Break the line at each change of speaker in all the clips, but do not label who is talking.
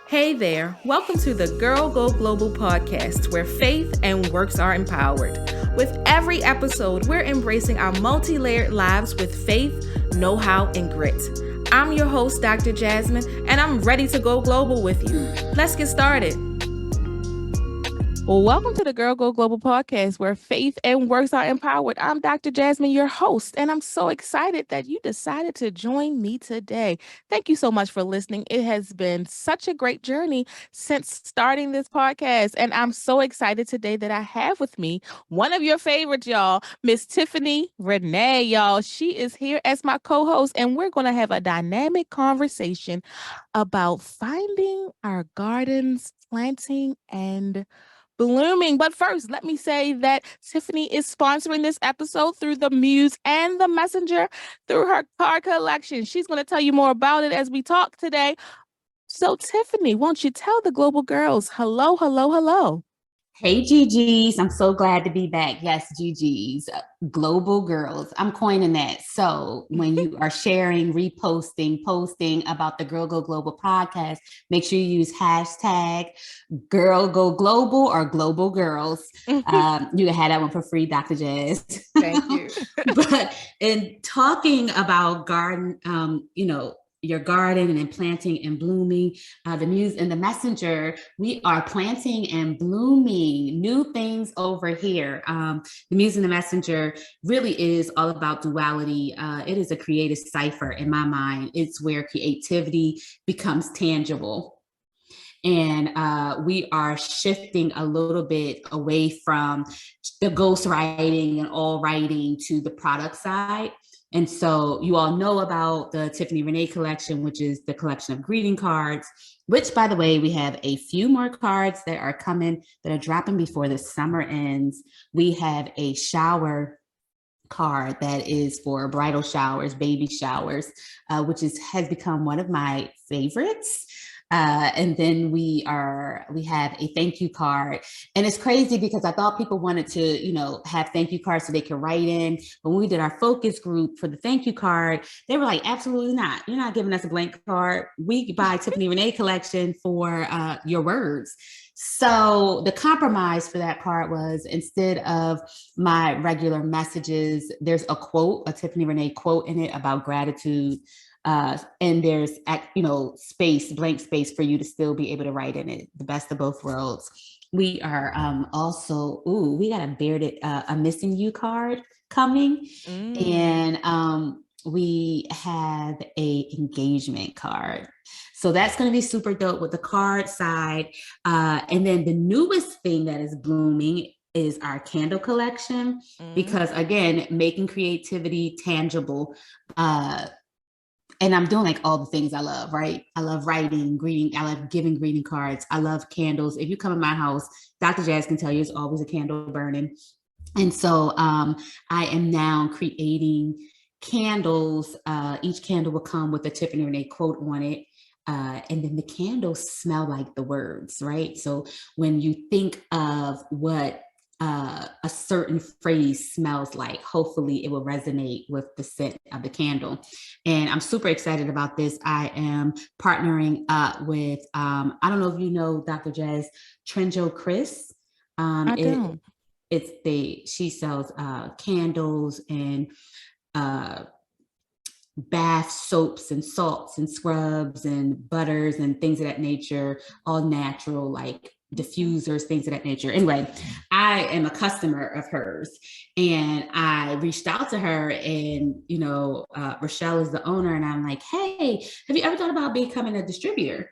Hey there, welcome to the Girl Go Global podcast, where faith and works are empowered. With every episode, we're embracing our multi-layered lives with faith, know-how, and grit. I'm your host, Dr. Jasmine, and I'm ready to go global with you. Let's get started. Well, welcome to the Girl Go Global podcast, where faith and works are empowered. I'm Dr. Jasmine, your host, and I'm so excited that you decided to join me today. Thank you so much for listening. It has been such a great journey since starting this podcast, and I'm so excited today that I have with me one of your favorites, y'all, Miss Tiffany Reneé, y'all. She is here as my co-host, and we're going to have a dynamic conversation about finding our gardens, planting, and blooming. But first, let me say that Tiffany is sponsoring this episode through the Muse and the Messenger through her card collection. She's going to tell you more about it as we talk today. So, Tiffany, won't you tell the global girls hello, hello, hello?
Hey, GGs. I'm so glad to be back. Yes, GGs, global girls. I'm coining that. So when you are sharing, reposting, posting about the Girl Go Global podcast, make sure you use hashtag Girl Go Global or Global Girls. You can have that one for free, Dr. Jazz.
Thank you.
But in talking about garden, your garden and then planting and blooming, the Muse and the Messenger, we are planting and blooming new things over here. The Muse and the Messenger really is all about duality. It is a creative cipher in my mind. It's where creativity becomes tangible. And we are shifting a little bit away from the ghostwriting and all writing to the product side. And so you all know about the Tiffany Reneé collection, which is the collection of greeting cards, which, by the way, we have a few more cards that are coming, that are dropping before the summer ends. We have a shower card that is for bridal showers, baby showers, which has become one of my favorites. And then we have a thank you card, and it's crazy because I thought people wanted to, have thank you cards so they could write in. But when we did our focus group for the thank you card, they were like, absolutely not. You're not giving us a blank card. We buy Tiffany Reneé collection for your words. So the compromise for that card was, instead of my regular messages, there's a Tiffany Reneé quote in it about gratitude. And there's, blank space for you to still be able to write in it. The best of both worlds. We are we got a missing you card coming. And we have a engagement card. So that's going to be super dope with the card side. And then the newest thing that is blooming is our candle collection, because again, making creativity tangible. And I'm doing like all the things I love, right? I love writing, greeting. I love giving greeting cards. I love candles. If you come in my house, Dr. Jazz can tell you, there's always a candle burning. And so I am now creating candles. Each candle will come with a Tiffany Reneé quote on it. And then the candles smell like the words, right? So when you think of what a certain phrase smells like, hopefully it will resonate with the scent of the candle. And I'm super excited about this. I am partnering up with, I don't know if you know Dr. Jazz, Trenjo Chris.
I don't.
She sells candles and bath soaps and salts and scrubs and butters and things of that nature, all natural, like diffusers, things of that nature. Anyway, I am a customer of hers, and I reached out to her, and Rochelle is the owner, and I'm like, hey, have you ever thought about becoming a distributor?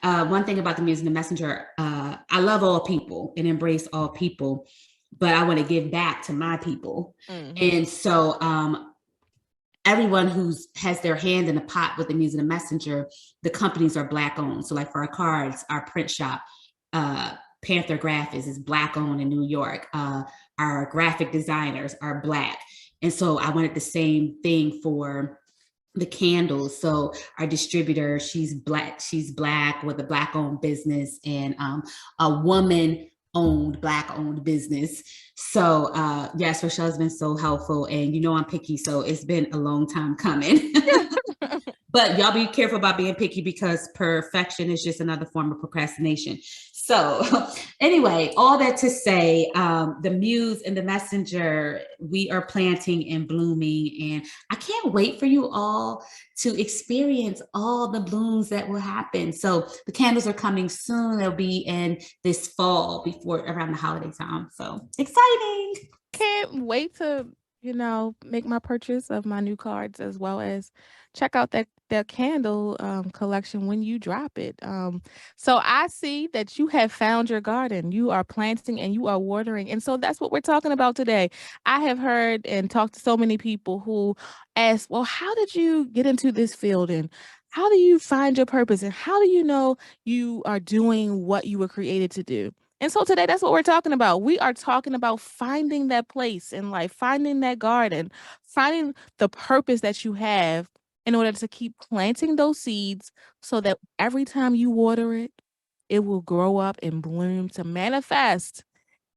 One thing about the Muse and the Messenger, I love all people and embrace all people, but I want to give back to my people. And so everyone who has their hand in the pot with the Muse and the Messenger, the companies are Black owned. So like for our cards, our print shop, Panther Graphics is Black owned in New York. Our graphic designers are Black. And so I wanted the same thing for the candles. So our distributor, she's Black with a Black owned business, and a woman owned, Black owned business. So yes, Rochelle's been so helpful, and I'm picky, so it's been a long time coming. But y'all be careful about being picky because perfection is just another form of procrastination. So anyway, all that to say, the muse and the messenger, we are planting and blooming. And I can't wait for you all to experience all the blooms that will happen. So the candles are coming soon. They'll be in this fall before around the holiday time. So exciting.
Can't wait to, make my purchase of my new cards as well as check out that candle collection when you drop it. So I see that you have found your garden. You are planting and you are watering. And so that's what we're talking about today. I have heard and talked to so many people who ask, well, how did you get into this field? And how do you find your purpose? And how do you know you are doing what you were created to do? And so today, that's what we're talking about. We are talking about finding that place in life, finding that garden, finding the purpose that you have in order to keep planting those seeds so that every time you water it, it will grow up and bloom to manifest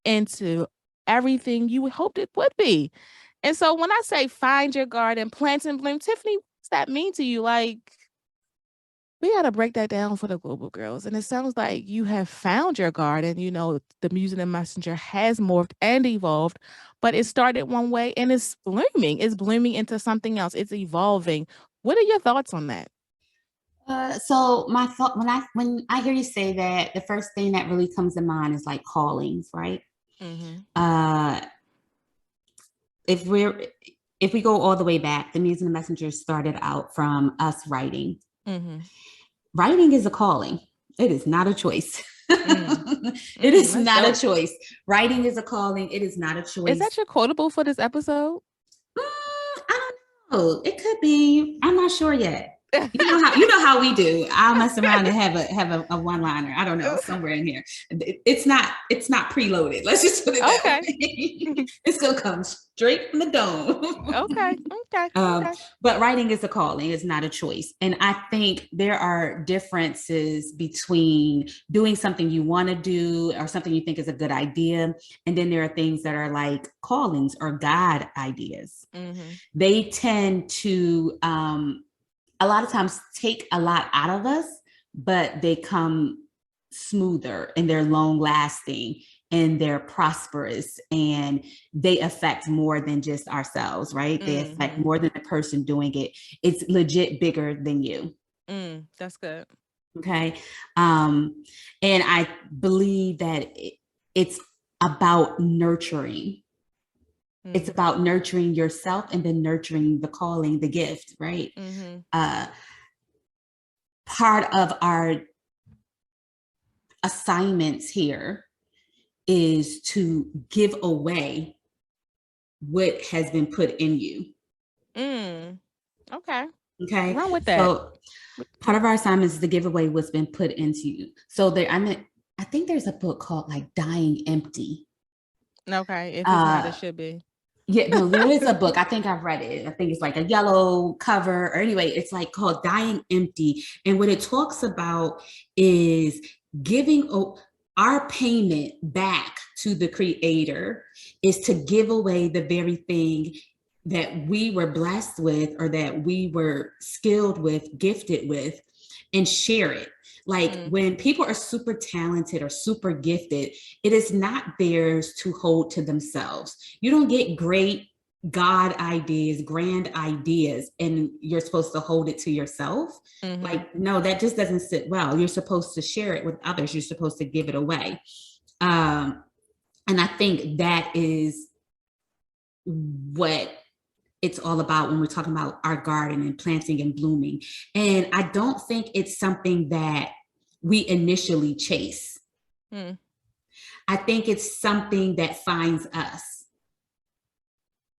into everything you hoped it would be. And so when I say find your garden, plant and bloom, Tiffany, what's that mean to you? Like, we gotta break that down for the global girls. And it sounds like you have found your garden. The Music and Messenger has morphed and evolved, but it started one way and it's blooming. It's blooming into something else. It's evolving. What are your thoughts on that?
So my thought when I hear you say that, the first thing that really comes to mind is like callings, right?
Mm-hmm.
Uh, if we go all the way back, the Music and the Messenger started out from us writing.
Mm-hmm.
Writing is a calling. It is not a choice. It is not a choice. Writing is a calling. It is not a choice.
Is that your quotable for this episode?
I don't know. It could be. I'm not sure yet. You know how we do. I'll mess around and have a one liner. I don't know, somewhere in here. It's not preloaded. Let's just put it that way. It's gonna come straight from the dome.
Okay.
But writing is a calling. It's not a choice. And I think there are differences between doing something you want to do or something you think is a good idea, and then there are things that are like callings or God ideas.
Mm-hmm.
They tend to a lot of times take a lot out of us, but they come smoother and they're long lasting and they're prosperous and they affect more than just ourselves, right? Mm-hmm. They affect more than the person doing it. It's legit bigger than you.
That's good.
Okay. And I believe that it's about nurturing. It's about nurturing yourself and then nurturing the calling, the gift, right? Mm-hmm. Part of our assignments here is to give away what has been put in you.
Okay.
Run
with that.
So part of our assignment is to give away what's been put into you. So I think there's a book called like Dying Empty.
Okay. If it's not, it should be.
Yeah, no, there is a book. I think I've read it. I think it's like a yellow cover, or anyway, it's like called Dying Empty. And what it talks about is giving our payment back to the creator is to give away the very thing that we were blessed with or that we were skilled with, gifted with, and share it. Like when people are super talented or super gifted, it is not theirs to hold to themselves. You don't get great God ideas, grand ideas, and you're supposed to hold it to yourself. Like, no, that just doesn't sit well. You're supposed to share it with others. You're supposed to give it away. And I think that is what it's all about when we're talking about our garden and planting and blooming. And I don't think it's something that we initially chase. I think it's something that finds us.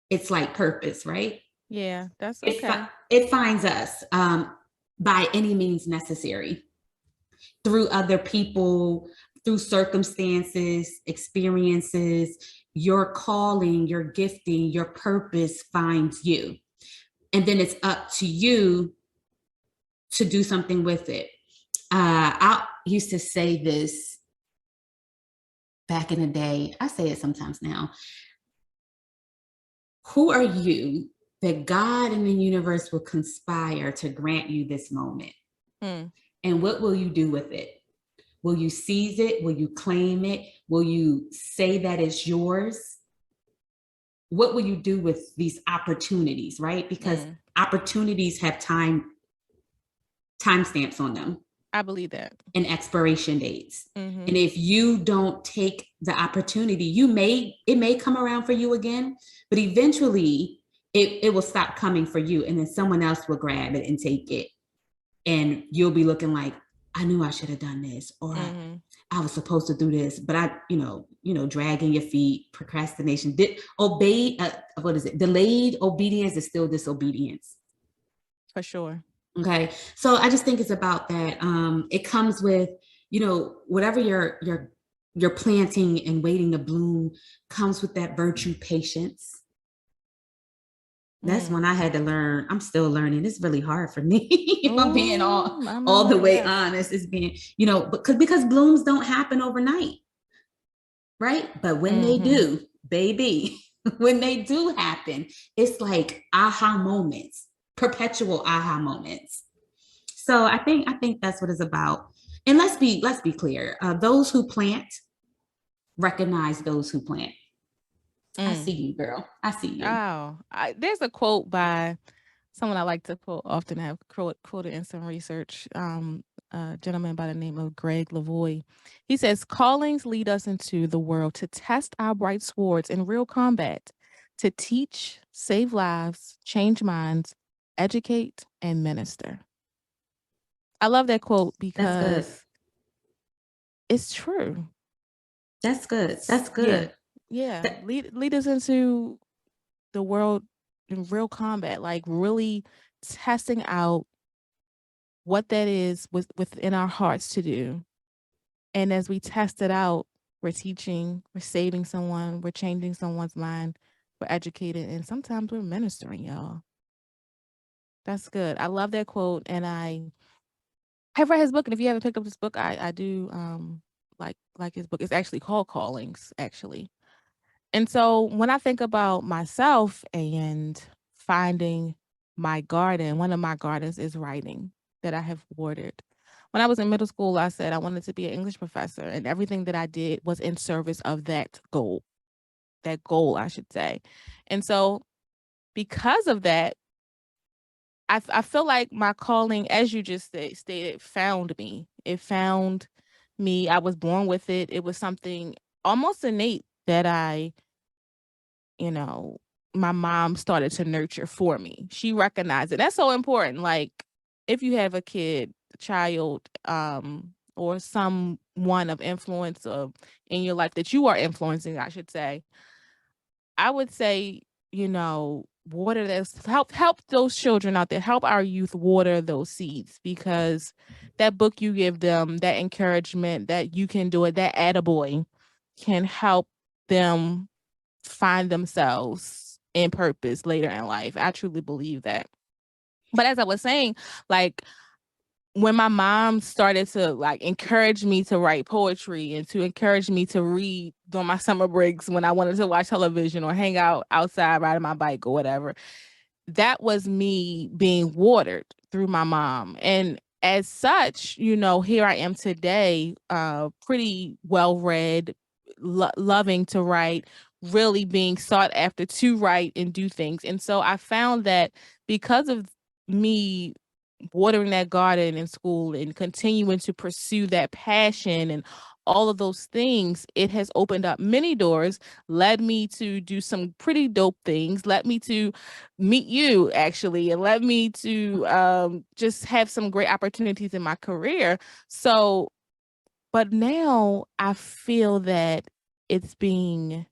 It's like purpose, right?
Yeah, that's okay.
It finds us by any means necessary, through other people, through circumstances, experiences. Your calling, your gifting, your purpose finds you. And then it's up to you to do something with it. I used to say this back in the day. I say it sometimes now. Who are you that God and the universe will conspire to grant you this moment. And what will you do with it? Will you seize it? Will you claim it? Will you say that it's yours? What will you do with these opportunities, right? Because opportunities have timestamps on them.
I believe that.
And expiration dates. And if you don't take the opportunity, it may come around for you again, but eventually it will stop coming for you, and then someone else will grab it and take it. And you'll be looking like, I knew I should have done this, or I was supposed to do this, but I, dragging your feet, procrastination, delayed obedience is still disobedience.
For sure.
Okay. So I just think it's about that. It comes with, whatever you're planting and waiting to bloom, comes with that virtue, patience. That's when I had to learn. I'm still learning. It's really hard for me. If I'm being all the way honest, it's being, because blooms don't happen overnight. Right. But when they do, baby, when they do happen, it's like aha moments, perpetual aha moments. So I think that's what it's about. And let's be clear. Those who plant recognize those who plant. I see you, girl. I see you.
Oh, there's a quote by someone I like to quote, often have quoted in some research, a gentleman by the name of Greg Lavoie. He says, callings lead us into the world to test our bright swords in real combat, to teach, save lives, change minds, educate, and minister. I love that quote because it's true.
That's good. That's good.
Yeah. Lead us into the world in real combat, like really testing out what that is within our hearts to do. And as we test it out, we're teaching, we're saving someone, we're changing someone's mind, we're educating, and sometimes we're ministering, y'all. That's good. I love that quote. And I have read his book. And if you haven't picked up this book, I do like his book. It's actually called Callings, actually. And so when I think about myself and finding my garden, one of my gardens is writing that I have watered. When I was in middle school, I said I wanted to be an English professor, and everything that I did was in service of that goal, I should say. And so because of that, I feel like my calling, as you just stated, found me. It found me. I was born with it. It was something almost innate that my mom started to nurture for me. She recognized it. That's so important. Like if you have a child, or someone of influence in your life that you are influencing, I should say, I would say, water those, help those children out there, help our youth water those seeds, because that book you give them, that encouragement that you can do it, that attaboy can help them find themselves in purpose later in life. I truly believe that. But as I was saying, like when my mom started to encourage me to write poetry and to encourage me to read during my summer breaks when I wanted to watch television or hang out outside riding my bike or whatever, that was me being watered through my mom. And as such, here I am today, pretty well-read, loving to write, really being sought after to write and do things. And so I found that because of me watering that garden in school and continuing to pursue that passion and all of those things, it has opened up many doors, led me to do some pretty dope things, led me to meet you actually, and led me to just have some great opportunities in my career. So, but now I feel that it's being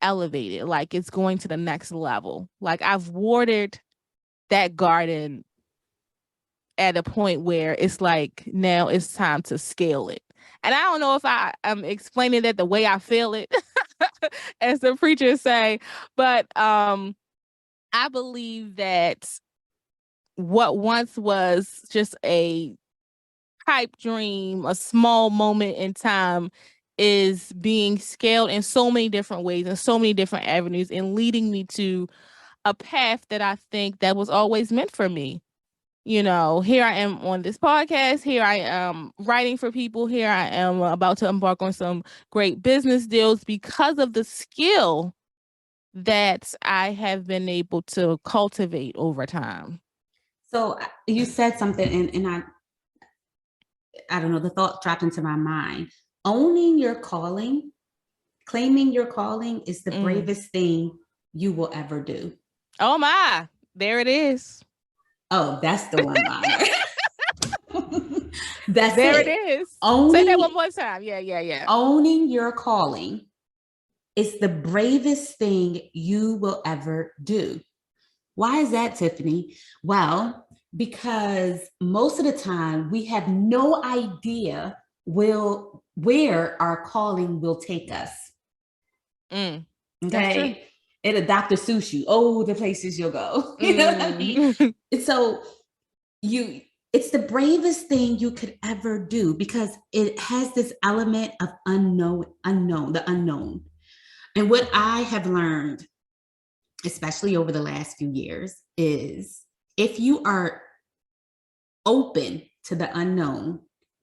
elevated, like it's going to the next level. Like I've watered that garden at a point where it's like now it's time to scale it. And I don't know if I'm explaining that the way I feel it, as the preachers say, but I believe that what once was just a pipe dream, a small moment in time, is being scaled in so many different ways and so many different avenues, and leading me to a path that I think that was always meant for me. You know, here I am on this podcast. Here I am writing for people. Here I am about to embark on some great business deals because of the skill that I have been able to cultivate over time.
So you said something, and I don't know, the thought dropped into my mind. Owning your calling, claiming your calling is the bravest thing you will ever do.
Oh my, there it is.
Oh, that's the one liner. That's
there
it.
It is.
Owning,
say that one more time. Yeah.
Owning your calling is the bravest thing you will ever do. Why is that, Tiffany? Well, because most of the time we have no idea where our calling will take us. Okay. It'll Dr. Seuss you. Oh, the places you'll go. You know what I mean? So it's the bravest thing you could ever do because it has this element of the unknown. And what I have learned, especially over the last few years, is if you are open to the unknown,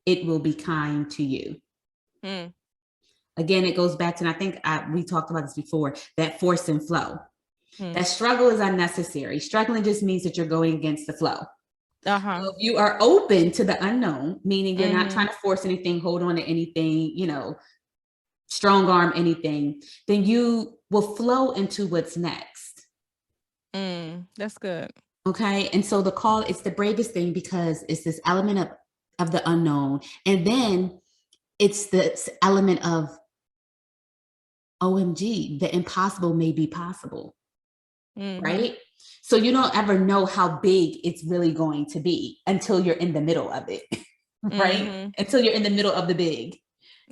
it will be kind to you. Again, it goes back to, and I think we talked about this before, that force and flow. That struggle is unnecessary. Struggling just means that you're going against the flow. So if you are open to the unknown, meaning you're not trying to force anything, hold on to anything, strong arm anything, then you will flow into what's next.
That's good.
Okay. And so the call, it's the bravest thing because it's this element of the unknown. And then it's this element of OMG, the impossible may be possible. Right? So you don't ever know how big it's really going to be until you're in the middle of it. Right? Until you're in the middle of the big.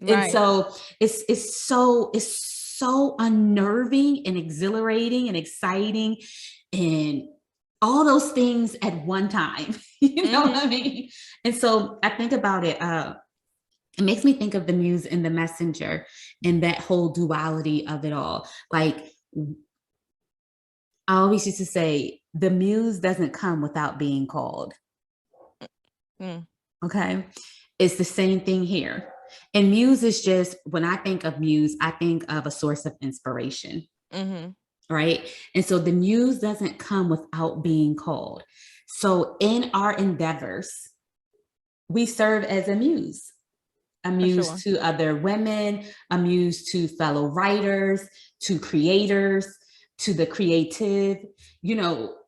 Right. And so it's so unnerving and exhilarating and exciting and all those things at one time. You know what I mean? And so I think about it. It makes me think of the muse and the messenger and that whole duality of it all. Like, I always used to say, the muse doesn't come without being called. Okay. It's the same thing here. And muse is just, when I think of muse, I think of a source of inspiration. Right. And so the muse doesn't come without being called. So in our endeavors, we serve as a muse to other women, a muse to fellow writers, to creators, to the creative.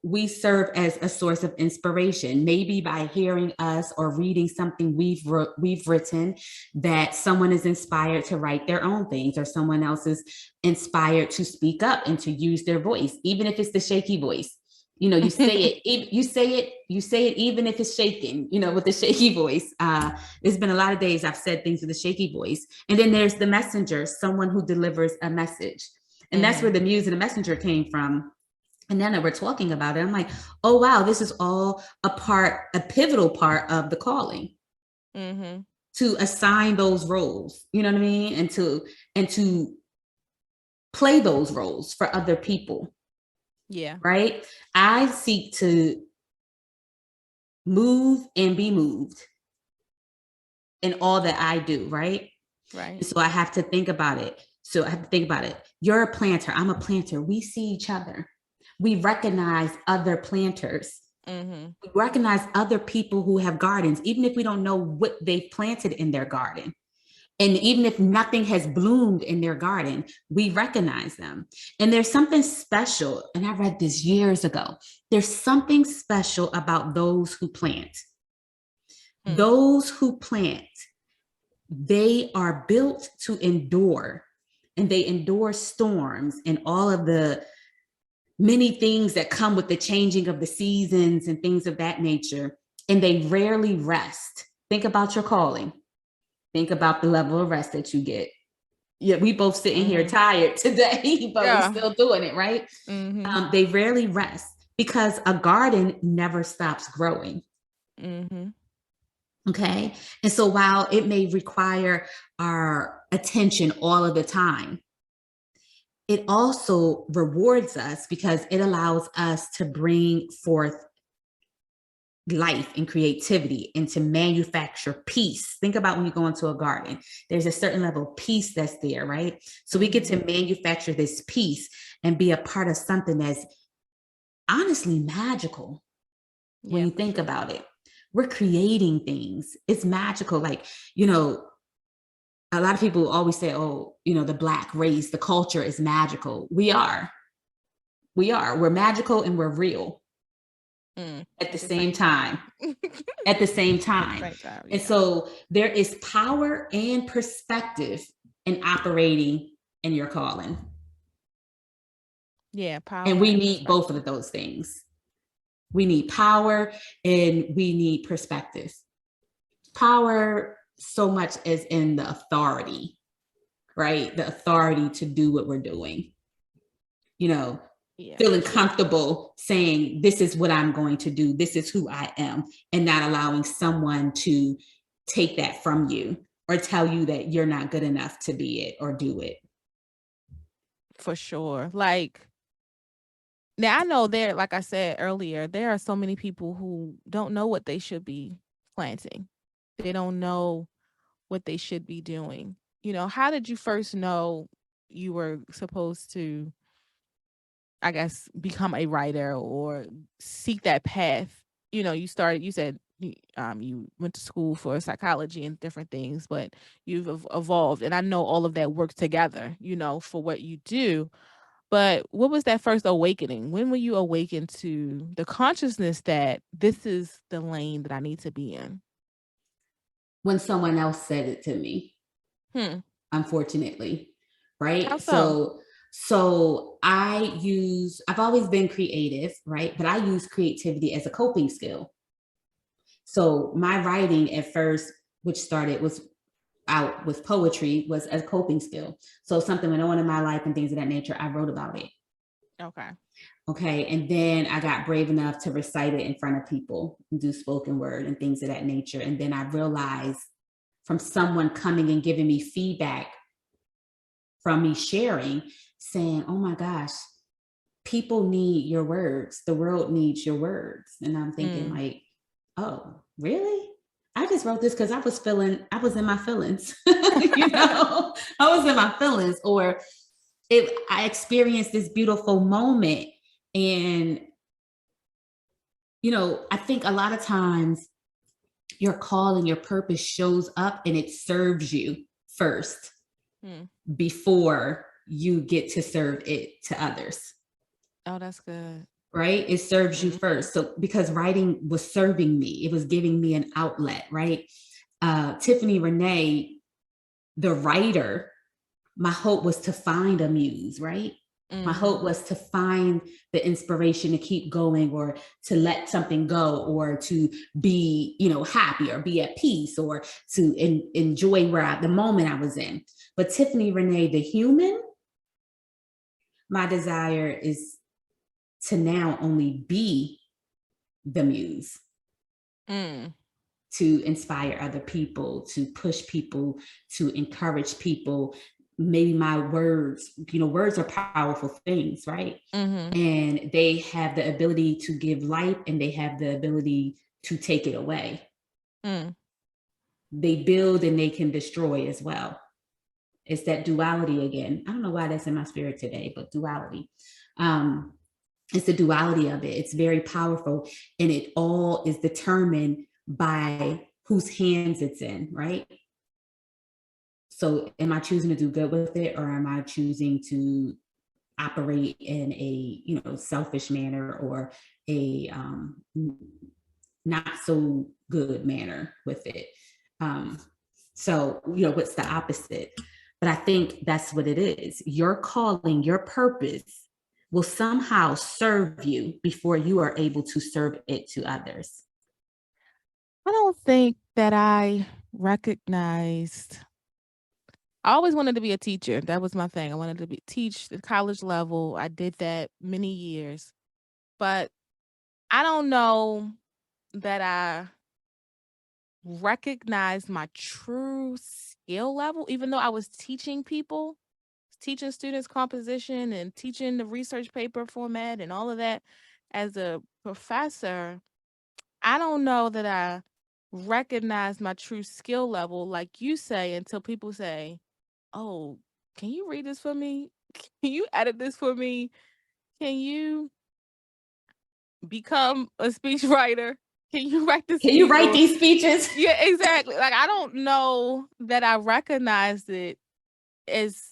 We serve as a source of inspiration, maybe by hearing us or reading something we've written, that someone is inspired to write their own things, or someone else is inspired to speak up and to use their voice, even if it's the shaky voice. You say it, you say it, even if it's shaking, with the shaky voice. There's been a lot of days I've said things with a shaky voice. And then there's the messenger, someone who delivers a message. And that's where the muse and the messenger came from. And then we're talking about it. I'm like, oh, wow, this is all a pivotal part of the calling. To assign those roles, you know what I mean? And to play those roles for other people.
Yeah.
Right. I seek to move and be moved in all that I do. Right. So I have to think about it. You're a planter. I'm a planter. We see each other. We recognize other planters. We recognize other people who have gardens, even if we don't know what they've planted in their garden. And even if nothing has bloomed in their garden, we recognize them. And there's something special, and I read this years ago. There's something special about those who plant. Those who plant, they are built to endure, and they endure storms and all of the many things that come with the changing of the seasons and things of that nature. And they rarely rest. Think about your calling. Think about the level of rest that you get. Yeah, we both sitting here tired today, but we're still doing it, right? They rarely rest because a garden never stops growing. Okay. And so while it may require our attention all of the time, it also rewards us because it allows us to bring forth life and creativity and to manufacture peace. Think about when you go into a garden, there's a certain level of peace that's there, right? So we get to manufacture this peace and be a part of something that's honestly magical. When you think about it, we're creating things. It's magical. Like, you know, a lot of people always say, oh, you know, the Black race, the culture is magical. We're magical and we're real at the same time. At the same time. And so there is power and perspective in operating in your calling.
Yeah, power.
And we need both of those things. We need power and we need perspective. Power so much as in the authority, right? The authority to do what we're doing. You know, feeling comfortable saying, this is what I'm going to do. This is who I am, and not allowing someone to take that from you or tell you that you're not good enough to be it or do it.
For sure. Like, now I know there, like I said earlier, there are so many people who don't know what they should be planting. They don't know what they should be doing. You know, how did you first know you were supposed to, I guess, become a writer or seek that path? You know, you said you went to school for psychology and different things, but you've evolved. And I know all of that works together, you know, for what you do. But what was that first awakening? When were you awakened to the consciousness that this is the lane that I need to be in?
When someone else said it to me, unfortunately, right?
How so?
So I've always been creative, right? But I use creativity as a coping skill. So my writing at first, which started was out with poetry, was a coping skill. So something went on in my life and things of that nature, I wrote about it. Okay. And then I got brave enough to recite it in front of people and do spoken word and things of that nature. And then I realized from someone coming and giving me feedback from me sharing, saying, oh my gosh, people need your words. The world needs your words. And I'm thinking like, oh, really? I just wrote this because I was in my feelings. You know, I was in my feelings, or I experienced this beautiful moment. And, you know, I think a lot of times your call and your purpose shows up and it serves you first before you get to serve it to others.
Oh, that's good.
Right? It serves you first. So because writing was serving me, it was giving me an outlet, right? Tiffany Reneé, the writer, my hope was to find a muse, right? My hope was to find the inspiration to keep going, or to let something go, or to be, you know, happy or be at peace, or to enjoy the moment I was in. But Tiffany Reneé, the human, my desire is to now only be the muse, to inspire other people, to push people, to encourage people. Maybe my words, you know, words are powerful things, right? And they have the ability to give life and they have the ability to take it away. They build and they can destroy as well. It's that duality again. I don't know why that's in my spirit today, but duality. It's the duality of it. It's very powerful, and it all is determined by whose hands it's in, right? So am I choosing to do good with it, or am I choosing to operate in a, you know, selfish manner, or a not so good manner with it? So, you know, what's the opposite? But I think that's what it is. Your calling, your purpose will somehow serve you before you are able to serve it to others.
I don't think that I recognized. I always wanted to be a teacher. That was my thing. I wanted to teach at college level. I did that many years. But I don't know that I recognized my true skill level, even though I was teaching people, teaching students composition and teaching the research paper format and all of that as a professor, I don't know that I recognize my true skill level, like you say, until people say, "Oh, can you read this for me? Can you edit this for me? Can you become a speech writer? Can you write the
Can you
speech?"
write
Or
these speeches?
yeah, exactly. Like I don't know that I recognize it as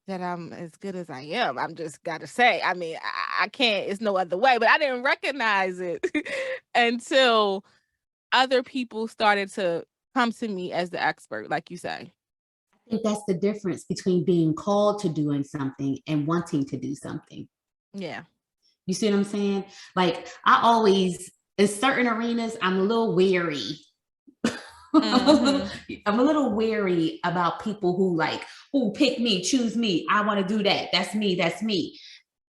that I'm as good as I am. I'm just gotta say. I mean, I can't. It's no other way. But I didn't recognize it until other people started to come to me as the expert, like you say.
I think that's the difference between being called to doing something and wanting to do something.
Yeah.
You see what I'm saying? Like I always, in certain arenas, I'm a little weary.
Mm-hmm.
I'm a little wary about people who like, who pick me, choose me. I want to do that. That's me. That's me.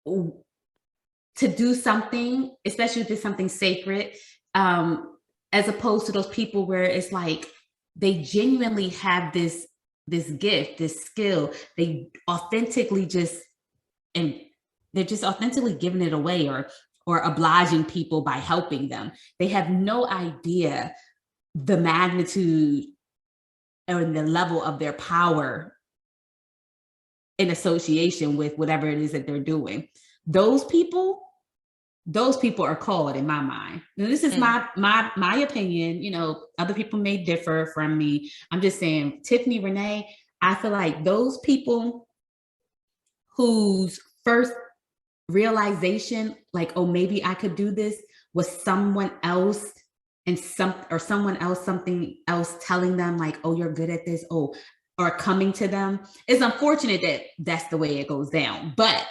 To do something, especially if it's something sacred, as opposed to those people where it's like they genuinely have this gift, this skill. They authentically just and they're just authentically giving it away or obliging people by helping them. They have no idea the magnitude or the level of their power in association with whatever it is that they're doing. Those people, those people are called in my mind. Now, this is my opinion. You know, other people may differ from me. I'm just saying, Tiffany Reneé, I feel like those people whose first realization, like, oh, maybe I could do this, was someone else and someone else, something else telling them like, oh, you're good at this, oh, or coming to them. It's unfortunate that that's the way it goes down, but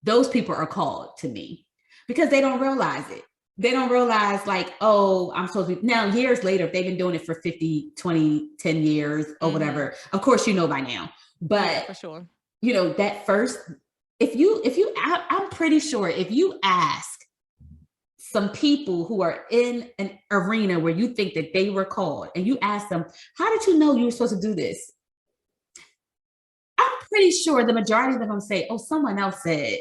those people are called to me because they don't realize it. They don't realize like, oh, I'm supposed to be now years later, if they've been doing it for 50, 20, 10 years or whatever, of course, you know, by now, but
yeah, for sure.
You know, that first, I'm pretty sure if you ask some people who are in an arena where you think that they were called and you ask them, how did you know you were supposed to do this? I'm pretty sure the majority of them are going to say, oh, someone else said,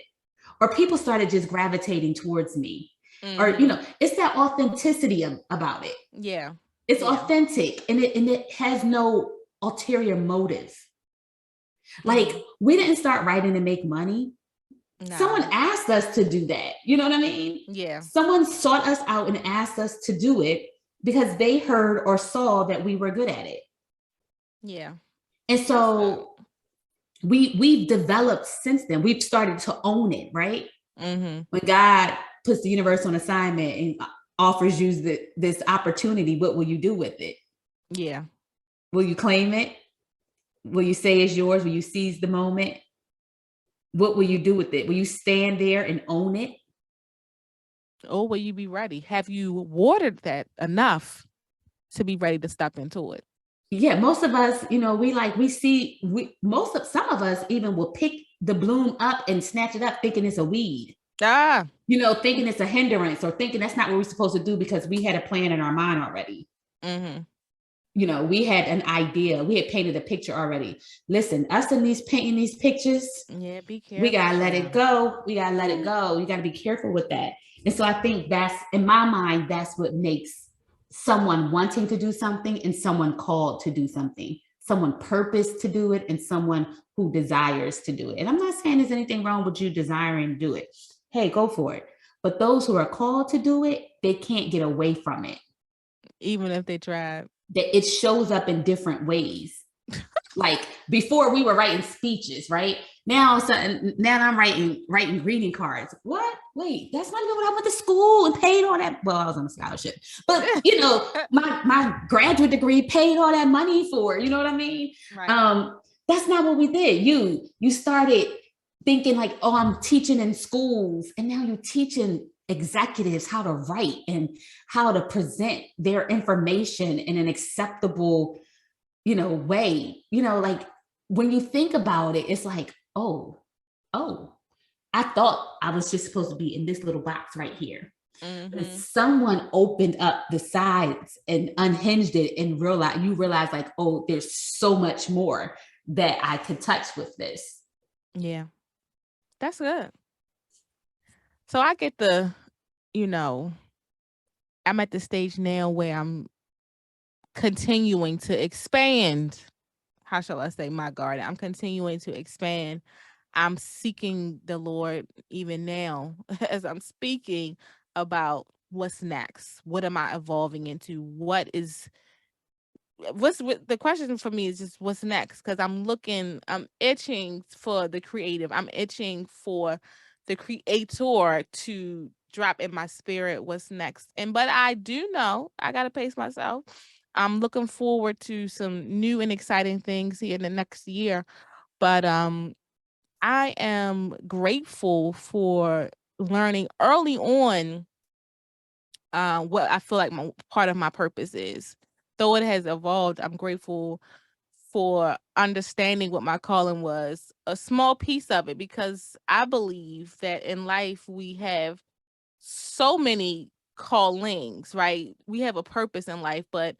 or people started just gravitating towards me. Or, you know, it's that authenticity about it.
Yeah.
It's authentic and it has no ulterior motive. Like we didn't start writing to make money. Nah. Someone asked us to do that. You know what I mean?
Yeah.
Someone sought us out and asked us to do it because they heard or saw that we were good at it.
Yeah.
And so we've developed since then. We've started to own it, right? When God puts the universe on assignment and offers you this opportunity, what will you do with it?
Yeah.
Will you claim it? Will you say it's yours? Will you seize the moment? What will you do with it? Will you stand there and own it?
Or will you be ready? Have you watered that enough to be ready to step into it?
Yeah, most of us, you know, some of us even will pick the bloom up and snatch it up thinking it's a weed. You know, thinking it's a hindrance or thinking that's not what we're supposed to do because we had a plan in our mind already. You know, we had an idea. We had painted a picture already. Listen, us and painting these pictures.
Yeah, be careful.
We gotta let it go. We gotta let it go. You gotta be careful with that. And so I think that's, in my mind, that's what makes someone wanting to do something and someone called to do something. Someone purposed to do it and someone who desires to do it. And I'm not saying there's anything wrong with you desiring to do it. Hey, go for it. But those who are called to do it, they can't get away from it.
Even if they try.
That it shows up in different ways. Like before we were writing speeches, right? Now I'm writing greeting cards. What? Wait, that's not even what I went to school and paid all that. Well, I was on a scholarship, but you know, my graduate degree paid all that money for. You know what I mean? Right. That's not what we did. You started thinking like, oh, I'm teaching in schools, and now you're teaching executives how to write and how to present their information in an acceptable, you know, way. You know, like when you think about it, it's like, oh, I thought I was just supposed to be in this little box right here. Someone opened up the sides and unhinged it and realize like, oh, there's so much more. that I could touch with this.
Yeah, that's good. So I get the, I'm at the stage now where I'm continuing to expand. How shall I say, my garden? I'm continuing to expand. I'm seeking the Lord even now as I'm speaking about what's next. What am I evolving into? The question for me is just what's next? Because I'm itching for the creative. I'm itching for the creator to drop in my spirit what's next. But I do know I gotta pace myself. I'm looking forward to some new and exciting things here in the next year. But I am grateful for learning early on what I feel like part of my purpose is. Though it has evolved, I'm grateful for understanding what my calling was, a small piece of it, because I believe that in life we have so many callings, right? We have a purpose in life, but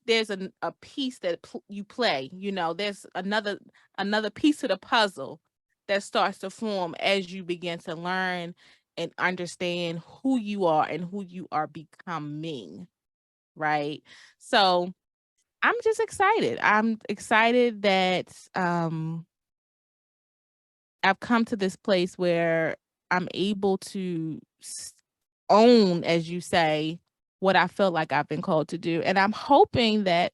there's a piece that you play, there's another piece of the puzzle that starts to form as you begin to learn and understand who you are and who you are becoming, right? So I'm just excited. I'm excited that I've come to this place where I'm able to own, as you say, what I feel like I've been called to do. And I'm hoping that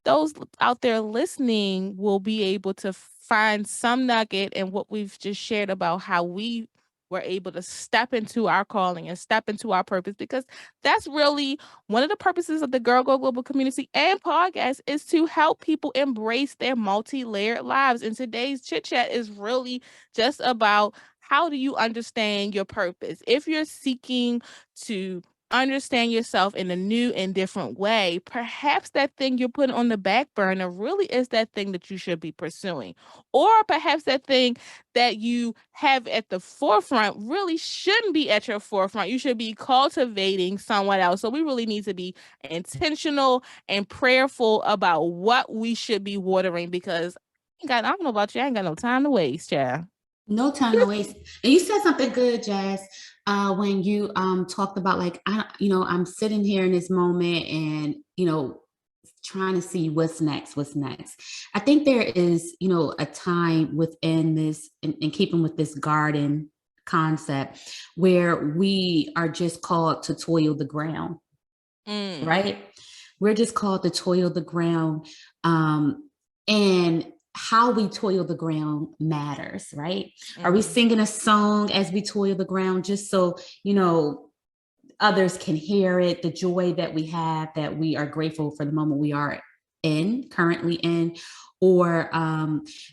those out there listening will be able to find some nugget in what we've just shared about how we were able to step into our calling and step into our purpose, because that's really one of the purposes of the Girl Go Global community and podcast, is to help people embrace their multi-layered lives. And today's chit chat is really just about how do you understand your purpose? If you're seeking to understand yourself in a new and different way, perhaps that thing you're putting on the back burner really is that thing that you should be pursuing. Or perhaps that thing that you have at the forefront really shouldn't be at your forefront. You should be cultivating someone else. So we really need to be intentional and prayerful about what we should be watering, because I don't know about you, I ain't got no time to waste, child.
No time to waste. And you said something good, Jazz, when you talked about like I'm sitting here in this moment and trying to see what's next, what's next. I think there is a time within this, in keeping with this garden concept, where we are just called to toil the ground, right? We're just called to toil the ground, and how we toil the ground matters, right? Are we singing a song as we toil the ground just so others can hear it, the joy that we have, that we are grateful for the moment we are currently in? Or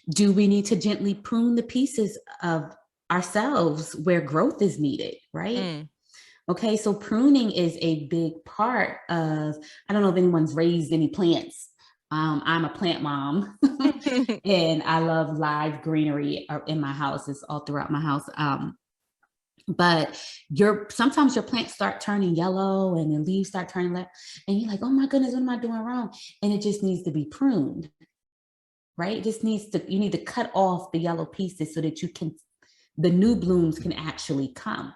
do we need to gently prune the pieces of ourselves where growth is needed, right? Okay, so pruning is a big part of, I don't know if anyone's raised any plants. I'm a plant mom and I love live greenery in my house. It's all throughout my house. But sometimes your plants start turning yellow and the leaves start turning red, and you're like, oh my goodness, what am I doing wrong? And it just needs to be pruned, right? You need to cut off the yellow pieces so that the new blooms can actually come.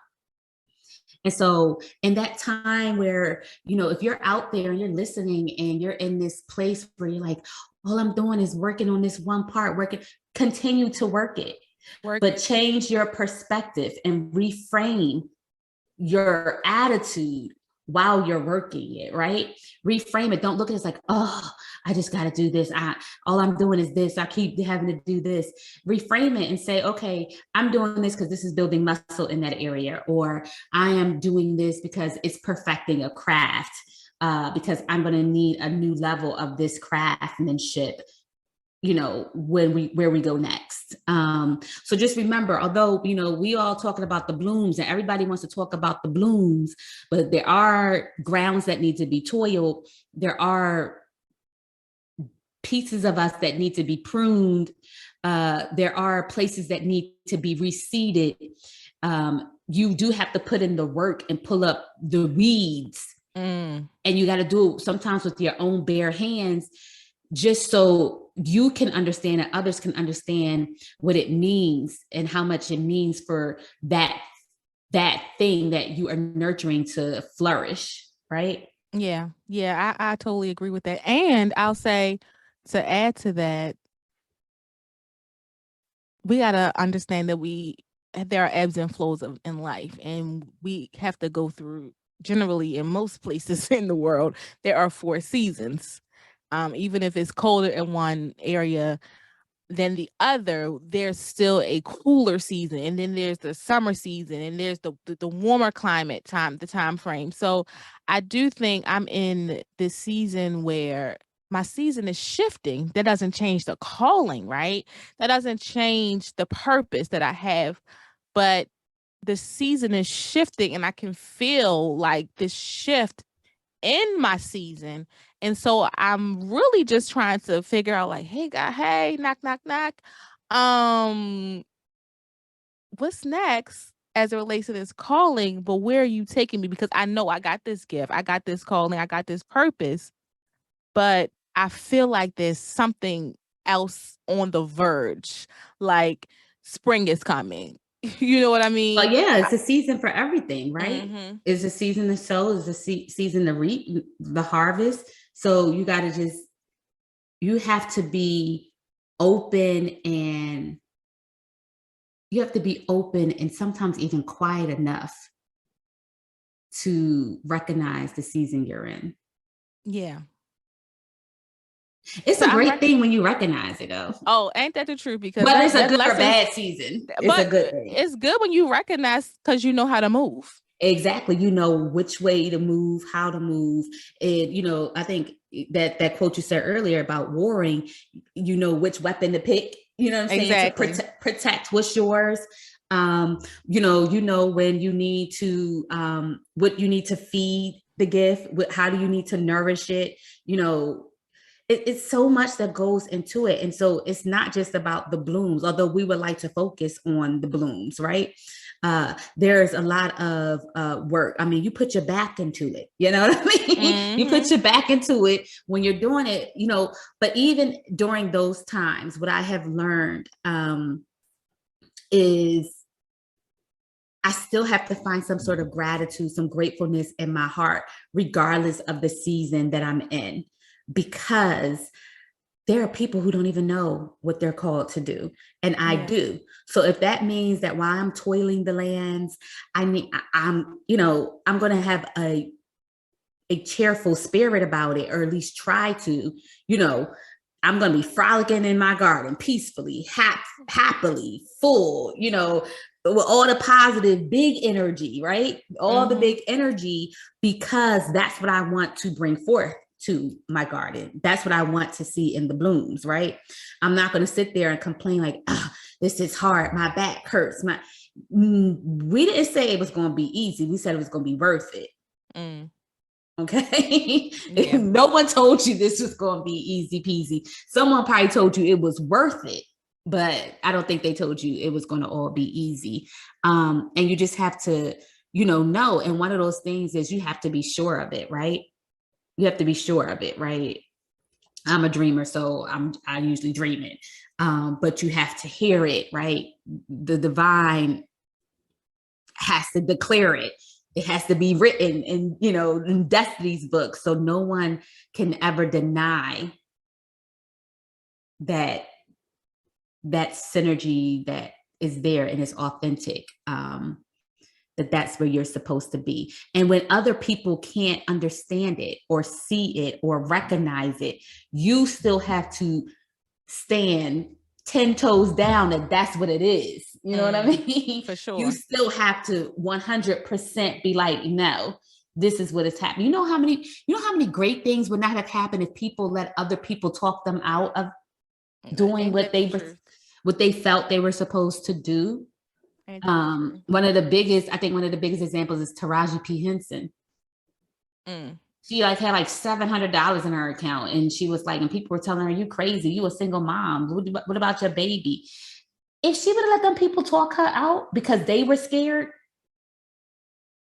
And so in that time where, if you're out there and you're listening and you're in this place where you're like, all I'm doing is working on this one part, continue to work it. But change your perspective and reframe your attitude while you're working it, right? Reframe it. Don't look at it as like, oh, I just got to do this. All I'm doing is this. I keep having to do this. Reframe it and say, okay, I'm doing this because this is building muscle in that area. Or I am doing this because it's perfecting a craft, because I'm going to need a new level of this craftsmanship, where we go next. So just remember, although, we all talking about the blooms and everybody wants to talk about the blooms, but there are grounds that need to be toiled. There are pieces of us that need to be pruned. There are places that need to be reseeded. You do have to put in the work and pull up the weeds. And you got to do it sometimes with your own bare hands. just so you can understand and others can understand what it means and how much it means for that thing that you are nurturing to flourish, right?
Yeah. Yeah, I totally agree with that. And I'll say, to add to that, we gotta understand that there are ebbs and flows in life, and we have to go through, generally in most places in the world, there are 4 seasons. Even if it's colder in one area than the other, there's still a cooler season, and then there's the summer season, and there's the warmer climate the time frame. So I do think I'm in this season where my season is shifting. That doesn't change the calling, right? That doesn't change the purpose that I have, but the season is shifting, and I can feel like this shift in my season. And so I'm really just trying to figure out, like, hey God, hey, knock, knock, knock. Um, what's next as it relates to this calling, but where are you taking me? Because I know I got this gift, I got this calling, I got this purpose, but I feel like there's something else on the verge. Like spring is coming. You know what I
Well,
mean?
yeah, it's a season for everything, right?
Mm-hmm.
It's a season to sow, it's a season to reap the harvest. So you got to you have to be open, and you have to be open and sometimes even quiet enough to recognize the season you're in.
Yeah.
It's
So
a great thing when you recognize it, though.
oh, ain't that the truth? Because
Whether it's a
that
good or
lesson,
bad season, it's a
but
good thing.
it's good when you recognize, because you know how to move.
Exactly. You know which way to move, how to move. And, I think that quote you said earlier about warring, you know which weapon to pick, you know what I'm saying?
Exactly.
To protect what's yours. You know when you need to, what you need to feed the gift, how do you need to nourish it? It's so much that goes into it. And so it's not just about the blooms, although we would like to focus on the blooms, right? There's a lot of work. I mean, you put your back into it, you know what I mean?
Mm-hmm.
You put your back into it when you're doing it, but even during those times, what I have learned is I still have to find some sort of gratitude, some gratefulness in my heart, regardless of the season that I'm in, because there are people who don't even know what they're called to do. And I do. So if that means that while I'm toiling the lands, I'm going to have a cheerful spirit about it, or at least try to, I'm going to be frolicking in my garden peacefully, happily, full, with all the positive, big energy, right? All the big energy, because that's what I want to bring forth to my garden. That's what I want to see in the blooms, right? I'm not going to sit there and complain like, oh, this is hard. My back hurts. We didn't say it was going to be easy. We said it was going to be worth it. Okay. Yeah. No one told you this was going to be easy peasy. Someone probably told you it was worth it, but I don't think they told you it was going to all be easy. And you just have to, know. And one of those things is you have to be sure of it, right? You have to be sure of it, right? I'm a dreamer, so I usually dream it. But you have to hear it, right? The divine has to declare it. It has to be written in Destiny's book. So no one can ever deny that synergy that is there and is authentic. That's where you're supposed to be. And when other people can't understand it or see it or recognize it, you still have to stand 10 toes down that that's what it is. You know what I mean?
For sure.
You still have to 100% be like, no, this is what is happening. You know how many great things would not have happened if people let other people talk them out of doing what they felt they were supposed to do. One of the biggest examples is Taraji P. Henson. She had like $700 in her account, and she was like, and people were telling her, "You crazy? You a single mom? What about your baby?" If she would have let them people talk her out because they were scared,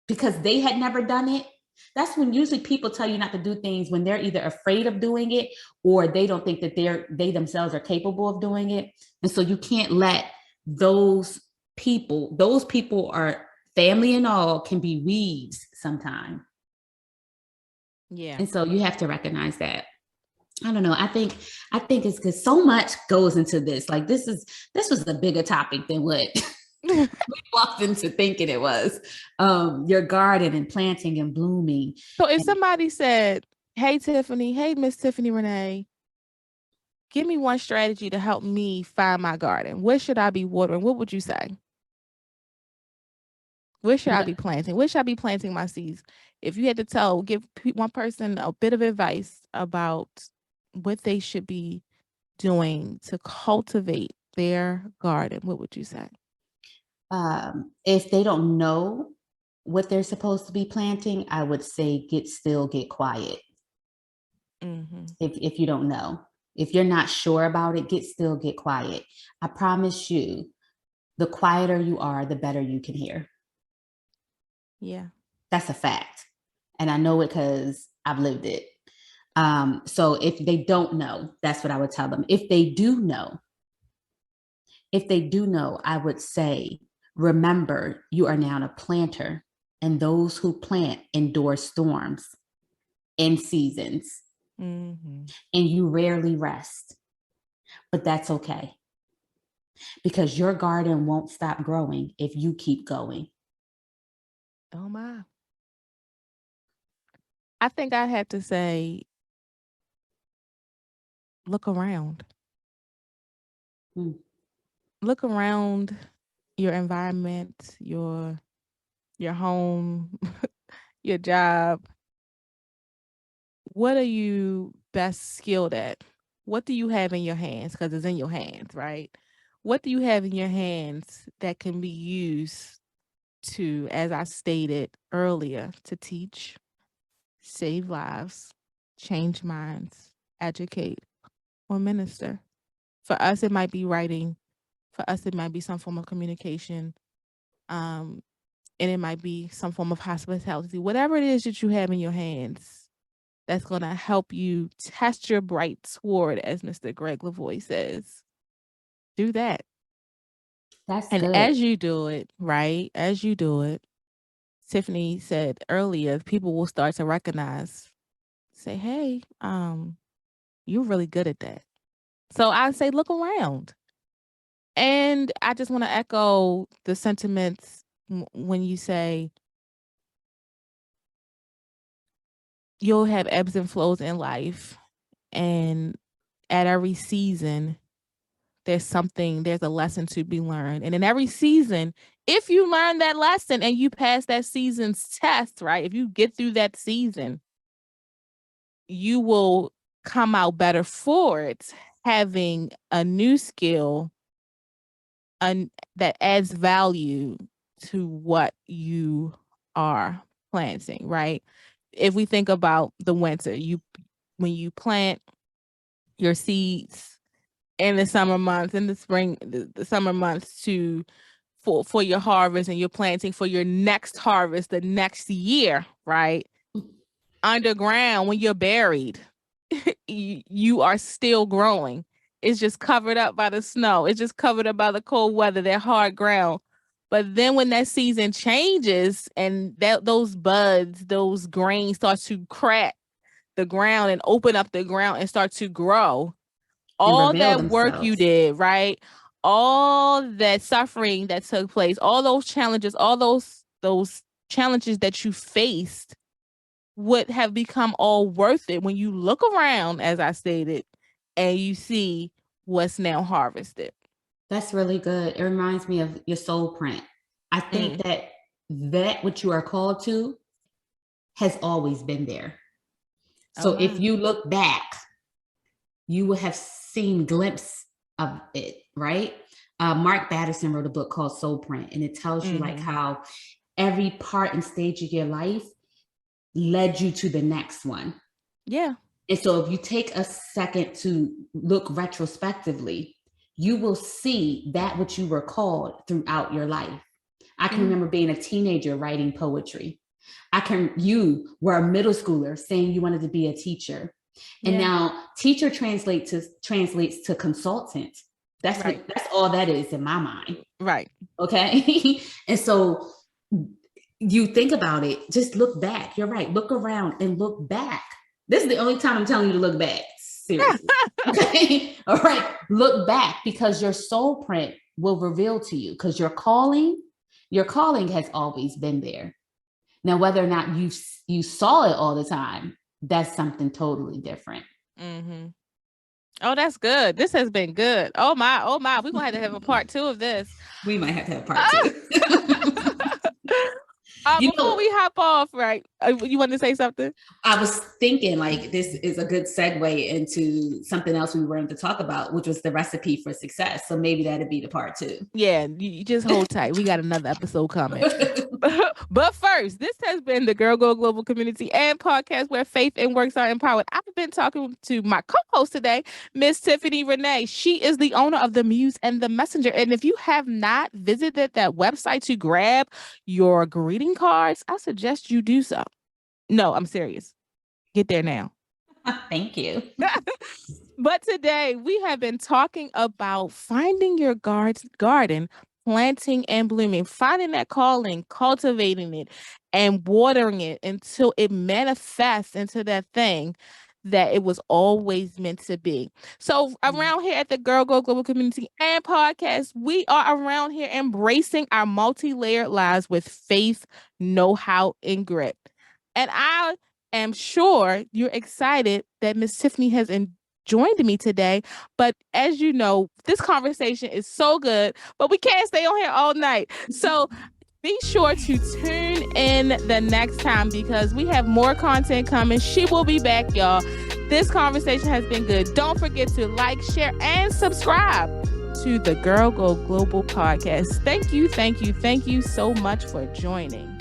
because they had never done it, That's when usually people tell you not to do things when they're either afraid of doing it or they don't think that they themselves are capable of doing it. And so you can't let those people are family and all, can be weeds sometimes.
Yeah.
And so you have to recognize that. I don't know. I think it's because so much goes into this. Like this was a bigger topic than what we walked into thinking it was. Your garden and planting and blooming.
So if somebody said, "Hey Tiffany, hey Miss Tiffany Reneé, give me one strategy to help me find my garden. What should I be watering?" What would you say? Where should I be planting? Where should I be planting my seeds? If you had to give one person a bit of advice about what they should be doing to cultivate their garden, what would you say?
If they don't know what they're supposed to be planting, I would say get still, get quiet. Mm-hmm. If you don't know, if you're not sure about it, get still, get quiet. I promise you, the quieter you are, the better you can hear.
Yeah.
That's a fact. And I know it because I've lived it. So if they don't know, that's what I would tell them. If they do know, I would say, remember, you are now a planter, and those who plant endure storms and seasons, and you rarely rest. But that's okay, because your garden won't stop growing if you keep going.
Oh my. I think I'd have to say, look around. Look around your environment, your home, your job. What are you best skilled at? What do you have in your hands? Because it's in your hands, right? What do you have in your hands that can be used to, as I stated earlier, to teach, save lives, change minds, educate, or minister? For us, it might be writing. For us, it might be some form of communication. And it might be some form of hospitality. Whatever it is that you have in your hands, that's going to help you test your bright sword, as Mr. Greg Lavoie says. Do that.
That's
and
good.
As you do it, right? As you do it, Tiffany said earlier, people will start to recognize, say, hey, you're really good at that. So I say, look around. And I just want to echo the sentiments when you say you'll have ebbs and flows in life. And at every season, there's a lesson to be learned. And in every season, if you learn that lesson and you pass that season's test, right? If you get through that season, you will come out better for it, having a new skill that adds value to what you are planting, right? If we think about the winter, when you plant your seeds in the summer months, in the spring, the summer months for your harvest, and you're planting for your next harvest the next year, right? Underground, when you're buried, you are still growing. It's just covered up by the snow. It's just covered up by the cold weather, that hard ground. But then when that season changes and those buds, those grains start to crack the ground and open up the ground and start to grow, all that work you did, right? All that suffering that took place, all those challenges, all those challenges that you faced would have become all worth it when you look around, as I stated, and you see what's now harvested.
That's really good. It reminds me of your soul print. I think that what you are called to has always been there. So if you look back, you will have seen glimpse of it, right? Mark Batterson wrote a book called Soul Print, and it tells you like how every part and stage of your life led you to the next one.
Yeah.
And so if you take a second to look retrospectively, you will see that which you were called throughout your life. I can remember being a teenager writing poetry. You were a middle schooler saying you wanted to be a teacher. And now teacher translates to consultant. That's right. That's all that is in my mind.
Right.
Okay. And so you think about it, just look back. You're right. Look around and look back. This is the only time I'm telling you to look back. Seriously. Okay. All right. Look back, because your soul print will reveal to you, because your calling has always been there. Now, whether or not you saw it all the time, that's something totally different.
Mm-hmm. Oh, that's good. This has been good. Oh my. We're going to have a part 2 of this.
We might have to have part 2.
Before we hop off, right? You want to say something?
I was thinking, like, this is a good segue into something else we wanted to talk about, which was the recipe for success. So maybe that'd be the part 2.
Yeah, you just hold tight. We got another episode coming. But first, this has been the Girl Go Global community and podcast where faith and works are empowered. I've been talking to my co-host today, Miss Tiffany Reneé. She is the owner of the Muse and the Messenger. And if you have not visited that website to grab your greeting cards, I suggest you do so. No, I'm serious. Get there now.
Thank you.
But today we have been talking about finding your garden, planting and blooming, finding that calling, cultivating it, and watering it until it manifests into that thing that it was always meant to be. So around here at the Girl Go Global community and podcast, we are around here embracing our multi-layered lives with faith, know-how, and grit. And I am sure you're excited that Miss Tiffany has joined me today. But as you know, this conversation is so good, but we can't stay on here all night. So be sure to tune in the next time, because we have more content coming. She will be back, y'all. This conversation has been good. Don't forget to like, share, and subscribe to the Girl Go Global podcast. Thank you so much for joining.